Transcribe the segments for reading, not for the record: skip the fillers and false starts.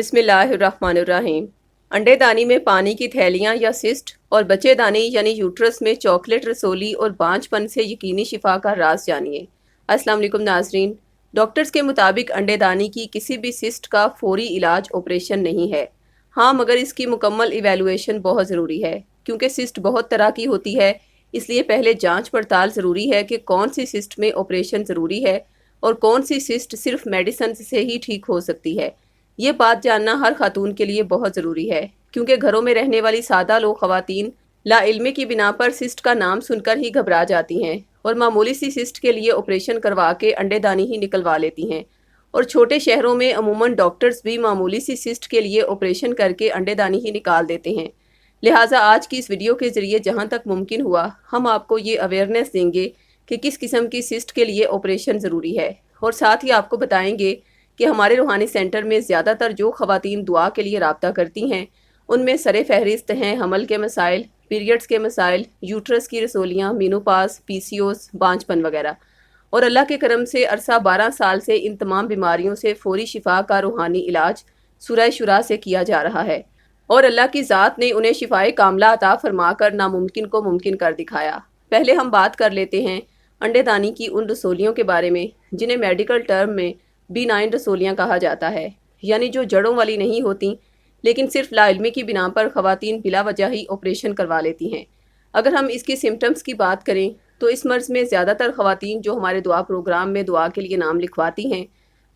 बिस्मिल्लाहिर्रहमानिर्रहीम। अंडे दानी में पानी की थैलियाँ या सिस्ट और बच्चे दानी यानी यूट्रस में चॉकलेट रसोली और बांझपन से यकीनी शिफा का राज जानिए। अस्सलाम वालेकुम नाजरीन। डॉक्टर्स के मुताबिक अंडे दानी की किसी भी सिस्ट का फौरी इलाज ऑपरेशन नहीं है। हाँ, मगर इसकी मुकम्मल इवैल्यूएशन बहुत ज़रूरी है क्योंकि सिस्ट बहुत तरह की होती है। इसलिए पहले जांच पड़ताल ज़रूरी है कि कौन सी सिस्ट में ऑपरेशन ज़रूरी है और कौन सी सिस्ट सिर्फ मेडिसिन से ही ठीक हो सकती है। ये बात जानना हर खातून के लिए बहुत ज़रूरी है क्योंकि घरों में रहने वाली सादा लोग ख़वातीन लाइल्मी की बिना पर सिस्ट का नाम सुनकर ही घबरा जाती हैं और मामूली सी सिस्ट के लिए ऑपरेशन करवा के अंडेदानी ही निकलवा लेती हैं। और छोटे शहरों में अमूमन डॉक्टर्स भी मामूली सी सिस्ट के लिए ऑपरेशन करके अंडेदानी ही निकाल देते हैं। लिहाजा आज की इस वीडियो के ज़रिए जहाँ तक मुमकिन हुआ हम आपको ये अवेयरनेस देंगे कि किस किस्म की सिस्ट के लिए ऑपरेशन ज़रूरी है, और साथ ही आपको बताएंगे कि हमारे रूहानी सेंटर में ज़्यादातर जो ख़वातीन दुआ के लिए रब्ता करती हैं उनमें सरे फहरिस्त हैं हमल के मसाइल, पीरियड्स के मसाइल, यूट्रस की रसोलियाँ, मीनोपास, PCOS, बांझपन वगैरह। और अल्लाह के करम से अरसा 12 साल से इन तमाम बीमारियों से फौरी शिफा का रूहानी इलाज सूरह शुरा से किया जा रहा है और अल्लाह की ज़ात ने उन्हें शिफाए कामला अता फरमाकर नामुमकिन को मुमकिन कर दिखाया। पहले हम बात कर लेते हैं अंडेदानी की उन रसोलियों के बारे में जिन्हें मेडिकल टर्म में B9 रसोलियाँ कहा जाता है, यानी जो जड़ों वाली नहीं होती लेकिन सिर्फ लाइल्मी की बिना पर ख़वातीन बिला वजह ही ऑपरेशन करवा लेती हैं। अगर हम इसकी सिम्टम्स की बात करें तो इस मर्ज़ में ज़्यादातर ख़वातीन जो हमारे दुआ प्रोग्राम में दुआ के लिए नाम लिखवाती हैं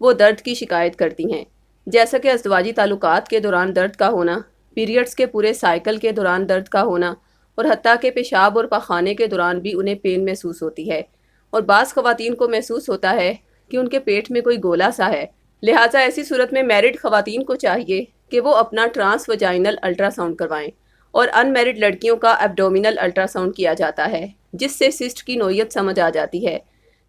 वो दर्द की शिकायत करती हैं, जैसा कि अज़दवाजी ताल्लुकात के दौरान दर्द का होना, पीरियड्स के पूरे साइकिल के दौरान दर्द का होना और हत्ता के पेशाब और पखाने के दौरान भी उन्हें पेन महसूस होती है। और बाज़ ख़वातीन को महसूस होता है कि उनके पेट में कोई गोला सा है। लिहाजा ऐसी सूरत में मैरिड ख़वातीन को चाहिए कि वो अपना ट्रांस वजाइनल अल्ट्रासाउंड करवाएं और अनमैरिड लड़कियों का एब्डोमिनल अल्ट्रासाउंड किया जाता है जिससे सिस्ट की नोयत समझ आ जाती है।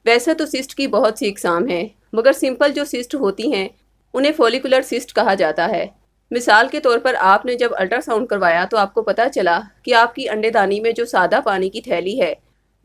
वैसे तो सिस्ट की बहुत सी इकसाम हैं, मगर सिंपल जो सिस्ट होती हैं उन्हें फॉलिकुलर सिस्ट कहा जाता है। मिसाल के तौर पर आपने जब अल्ट्रासाउंड करवाया तो आपको पता चला कि आपकी अंडेदानी में जो सादा पानी की थैली है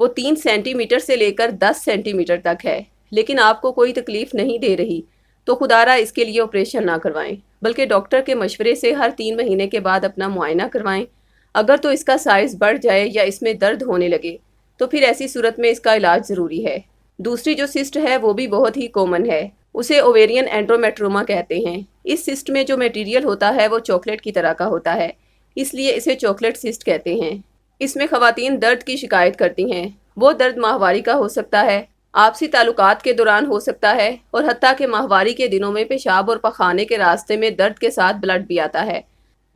वो 3 सेंटीमीटर से लेकर 10 सेंटीमीटर तक है, लेकिन आपको कोई तकलीफ़ नहीं दे रही, तो खुदारा इसके लिए ऑपरेशन ना करवाएं, बल्कि डॉक्टर के मशवरे से हर 3 महीने के बाद अपना मुआयना करवाएं। अगर तो इसका साइज़ बढ़ जाए या इसमें दर्द होने लगे तो फिर ऐसी सूरत में इसका इलाज ज़रूरी है। दूसरी जो सिस्ट है वो भी बहुत ही कॉमन है, उसे ओवेरियन एंड्रोमेट्रोमा कहते हैं। इस सिस्ट में जो मटेरियल होता है वो चॉकलेट की तरह का होता है, इसलिए इसे चॉकलेट सिस्ट कहते हैं। इसमें ख़वातीन दर्द की शिकायत करती हैं। वो दर्द माहवारी का हो सकता है, आपसी ताल्लुकात के दौरान हो सकता है और हत्ता के माहवारी के दिनों में पेशाब और पखाने के रास्ते में दर्द के साथ ब्लड भी आता है।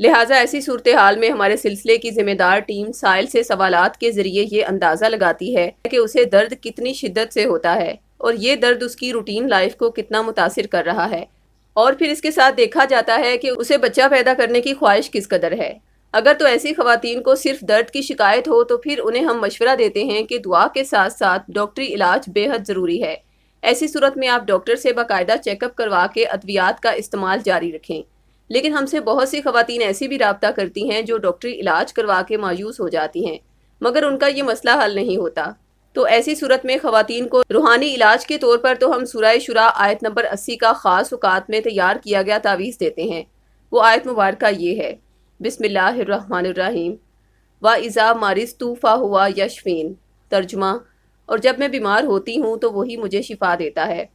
लिहाजा ऐसी सूरत हाल में हमारे सिलसिले की ज़िम्मेदार टीम साइल से सवालात के ज़रिए ये अंदाज़ा लगाती है कि उसे दर्द कितनी शिद्दत से होता है और ये दर्द उसकी रूटीन लाइफ को कितना मुतासिर कर रहा है, और फिर इसके साथ देखा जाता है कि उसे बच्चा पैदा करने की ख्वाहिश किस कदर है। अगर तो ऐसी ख़वातीन को सिर्फ दर्द की शिकायत हो तो फिर उन्हें हम मशवरा देते हैं कि दुआ के साथ साथ डॉक्टरी इलाज बेहद ज़रूरी है। ऐसी सूरत में आप डॉक्टर से बाकायदा चेकअप करवा के अद्वियात का इस्तेमाल जारी रखें। लेकिन हमसे बहुत सी ख़वातीन ऐसी भी रब्ता करती हैं जो डॉक्टरी इलाज करवा के मायूस हो जाती हैं, मगर उनका ये मसला हल नहीं होता। तो ऐसी सूरत में ख़वातीन को रूहानी इलाज के तौर पर तो हम सूरह शुरा आयत नंबर 80 का ख़ास औकात में तैयार किया गया तावीज़ देते हैं। वो आयत मुबारका ये है, बिस्मिल्लाहिर्रहमानिर्रहीम व इज़ा मारिस्तु फ़हुवा यशफ़ीन। तर्जुमा, और जब मैं बीमार होती हूँ तो वही मुझे शिफा देता है।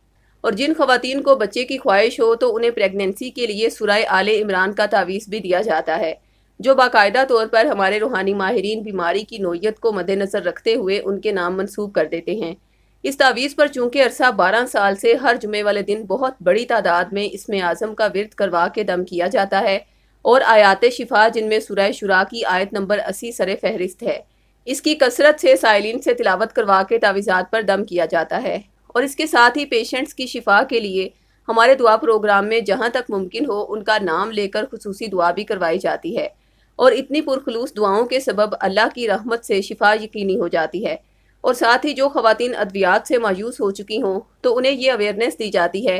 और जिन ख़वातीन को बच्चे की ख्वाहिश हो तो उन्हें प्रेगनेंसी के लिए सूरह आले इमरान का तावीज़ भी दिया जाता है, जो बाकायदा तौर पर हमारे रूहानी माहिरीन बीमारी की नोयत को मद्देनज़र रखते हुए उनके नाम मंसूब कर देते हैं। इस तावीज़ पर चूँकि अरसा 12 साल से हर जुमे वाले दिन बहुत बड़ी तादाद में इसमें आज़म का विर्द करवा के दम किया जाता है और आयात शिफा जिनमें सूरह शुरा की आयत नंबर 80 सरे फहरिस्त है, इसकी कसरत से साइलिन से तिलावत करवा के तावीज़ात पर दम किया जाता है। और इसके साथ ही पेशेंट्स की शिफा के लिए हमारे दुआ प्रोग्राम में जहाँ तक मुमकिन हो उनका नाम लेकर खुसूसी दुआ भी करवाई जाती है, और इतनी पुरखलूस दुआओं के सबब अल्लाह की रहमत से शिफा यकीनी हो जाती है। और साथ ही जो ख़वातीन अद्वियात से मायूस हो चुकी हों तो उन्हें ये अवेयरनेस दी जाती है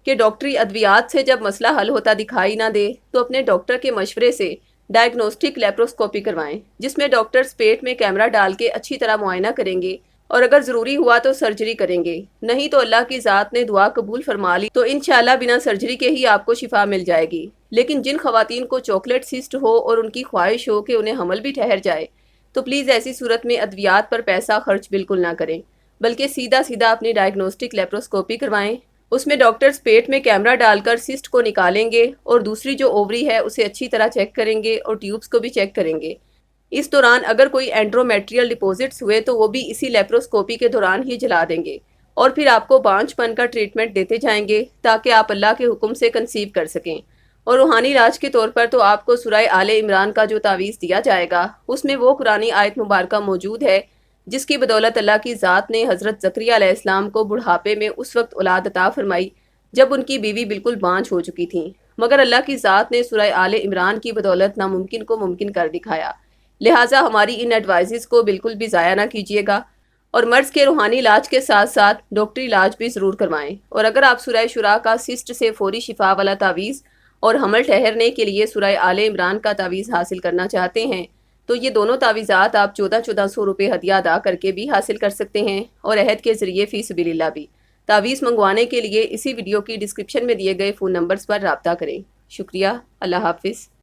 कि डॉक्टरी अद्वियात से जब मसला हल होता दिखाई ना दे तो अपने डॉक्टर के मशवरे से डायग्नोस्टिक लेप्रोस्कोपी करवाएं, जिसमें डॉक्टर्स पेट में कैमरा डाल के अच्छी तरह मुआयना करेंगे और अगर ज़रूरी हुआ तो सर्जरी करेंगे। नहीं तो अल्लाह की ज़ात ने दुआ कबूल फरमा ली तो इंशाअल्लाह बिना सर्जरी के ही आपको शिफा मिल जाएगी। لیکن جن خواتین کو چاکلیٹ سسٹ ہو اور ان کی خواہش ہو کہ انہیں حمل بھی ٹھہر جائے تو پلیز ایسی صورت میں ادویات پر پیسہ خرچ بالکل نہ کریں، بلکہ سیدھا سیدھا اپنی ڈائگنوسٹک لیپروسکوپی کروائیں۔ اس میں ڈاکٹرز پیٹ میں کیمرہ ڈال کر سسٹ کو نکالیں گے اور دوسری جو اووری ہے اسے اچھی طرح چیک کریں گے اور ٹیوبز کو بھی چیک کریں گے۔ اس دوران اگر کوئی اینڈرومیٹریل ڈپوزٹس ہوئے تو وہ بھی اسی لیپروسکوپی کے دوران ہی جلا دیں گے، اور پھر آپ کو بانجھ پن کا ٹریٹمنٹ دیتے جائیں گے تاکہ آپ اللہ کے حکم سے کنسیو کر سکیں۔ اور روحانی علاج کے طور پر تو آپ کو سورہ آل عمران کا جو تعویذ دیا جائے گا اس میں وہ قرآنی آیت مبارکہ موجود ہے جس کی بدولت اللہ کی ذات نے حضرت زکریا علیہ السلام کو بڑھاپے میں اس وقت اولاد عطا فرمائی جب ان کی بیوی بالکل بانجھ ہو چکی تھیں، مگر اللہ کی ذات نے سورہ آل عمران کی بدولت ناممکن کو ممکن کر دکھایا۔ لہٰذا ہماری ان ایڈوائزز کو بالکل بھی ضائع نہ کیجیے گا، اور مرض کے روحانی علاج کے ساتھ ساتھ ڈاکٹری علاج بھی ضرور کروائیں۔ اور اگر آپ سورہ شورا کا سسٹ سے فوری شفا والا تعویذ اور حمل ٹھہرنے کے لیے سورہ آل عمران کا تعویذ حاصل کرنا چاہتے ہیں تو یہ دونوں تعویذات آپ 1400 روپے ہدیہ ادا کر کے بھی حاصل کر سکتے ہیں، اور عہد کے ذریعے فی سبیل اللہ بھی۔ تعویذ منگوانے کے لیے اسی ویڈیو کی ڈسکرپشن میں دیے گئے فون نمبرز پر رابطہ کریں۔ شکریہ، اللہ حافظ۔